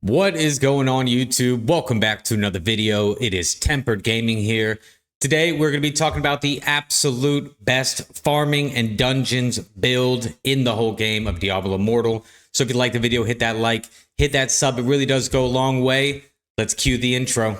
What is going on, YouTube? Welcome back to another video. It is Tempered Gaming here. Today, we're going to be talking about the absolute best farming and dungeons build in the whole game of Diablo Immortal. So if you like the video, hit that like, hit that sub. It really does go a long way. Let's cue the intro.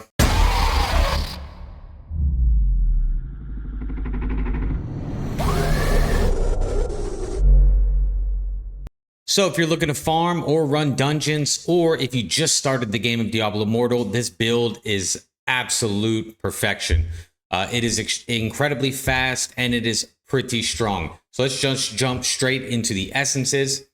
So if you're looking to farm or run dungeons, or if you just started the game of Diablo Immortal, this build is absolute perfection. It is incredibly fast and it is pretty strong. So let's just jump straight into the essences.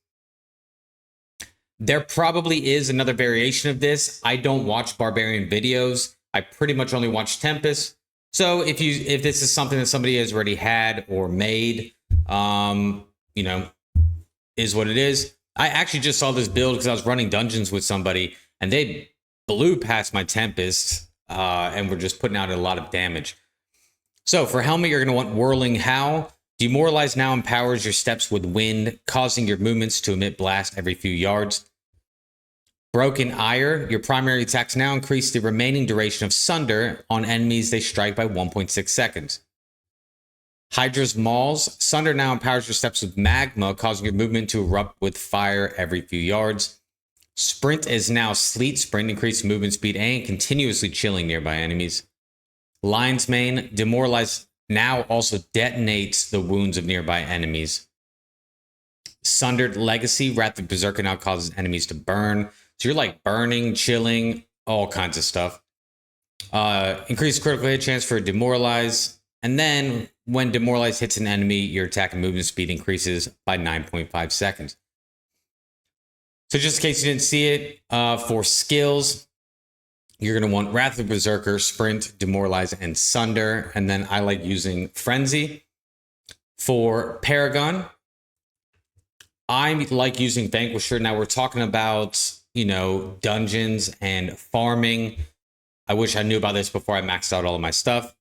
There probably is another variation of this. I don't watch barbarian videos. I pretty much only watch Tempest. So if this is something that somebody has already had or made, is what it is. I actually just saw this build because I was running dungeons with somebody and they blew past my Tempest and were just putting out a lot of damage. So for helmet, you're going to want Whirling Howl. Demoralize now empowers your steps with wind, causing your movements to emit blast every few yards. Broken Ire, your primary attacks now increase the remaining duration of Sunder on enemies they strike by 1.6 seconds. Hydra's Mauls. Sunder now empowers your steps with magma, causing your movement to erupt with fire every few yards. Sprint is now Sleet Sprint, increasing movement speed and continuously chilling nearby enemies. Lion's Mane. Demoralize now also detonates the wounds of nearby enemies. Sundered Legacy. Wrath of Berserker now causes enemies to burn. So you're like burning, chilling, all kinds of stuff. Increased critical hit chance for Demoralize. And then when Demoralize hits an enemy, your attack and movement speed increases by 9.5 seconds. So just in case you didn't see it, for skills, you're going to want Wrath of Berserker, Sprint, Demoralize, and Sunder. And then I like using Frenzy. For Paragon, I like using Vanquisher. Now we're talking about, dungeons and farming. I wish I knew about this before I maxed out all of my stuff.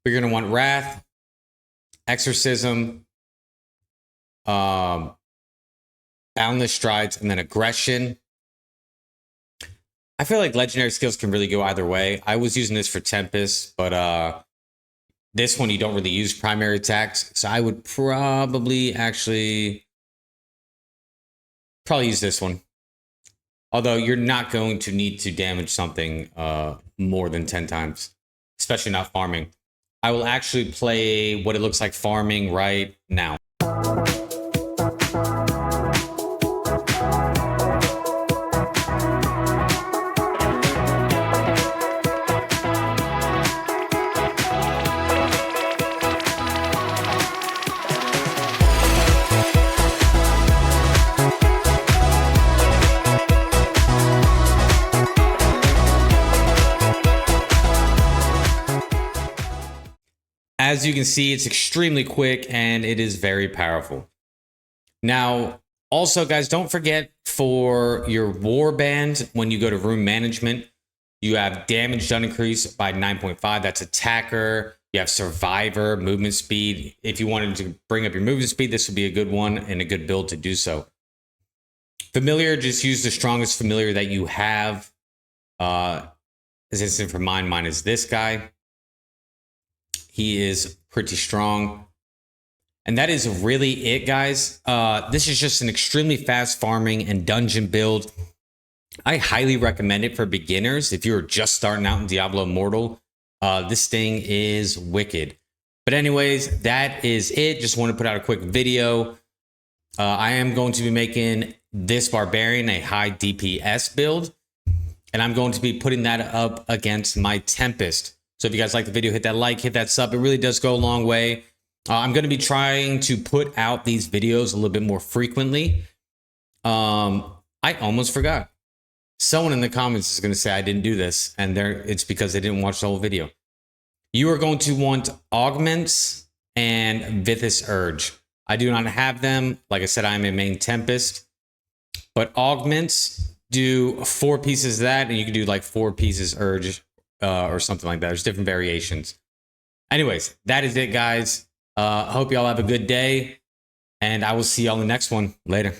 But you're going to want Wrath, Exorcism, Boundless Strides, and then Aggression. I feel like legendary skills can really go either way. I was using this for Tempest, but this one you don't really use primary attacks. So I would probably use this one. Although you're not going to need to damage something more than 10 times, especially not farming. I will actually play what it looks like farming right now. As you can see, it's extremely quick and it is very powerful. Now, also, guys, don't forget for your warband, when you go to room management, you have damage done increase by 9.5. That's attacker. You have survivor, movement speed. If you wanted to bring up your movement speed, this would be a good one and a good build to do so. Familiar, just use the strongest familiar that you have. As instant for mine is this guy. He is pretty strong. And that is really it, guys. This is just an extremely fast farming and dungeon build. I highly recommend it for beginners. If you're just starting out in Diablo Immortal, this thing is wicked. But anyways, that is it. Just want to put out a quick video. I am going to be making this Barbarian a high DPS build. And I'm going to be putting that up against my Tempest. So if you guys like the video, hit that like, hit that sub. It really does go a long way. I'm going to be trying to put out these videos a little bit more frequently. I almost forgot. Someone in the comments is going to say I didn't do this, and it's because they didn't watch the whole video. You are going to want Augments and Vithis Urge. I do not have them. Like I said, I'm a main Tempest. But Augments, do 4 pieces of that, and you can do like 4 pieces Urge. Or something like that. There's different variations. Anyways, that is it, guys. Hope y'all have a good day, and I will see y'all in the next one. Later.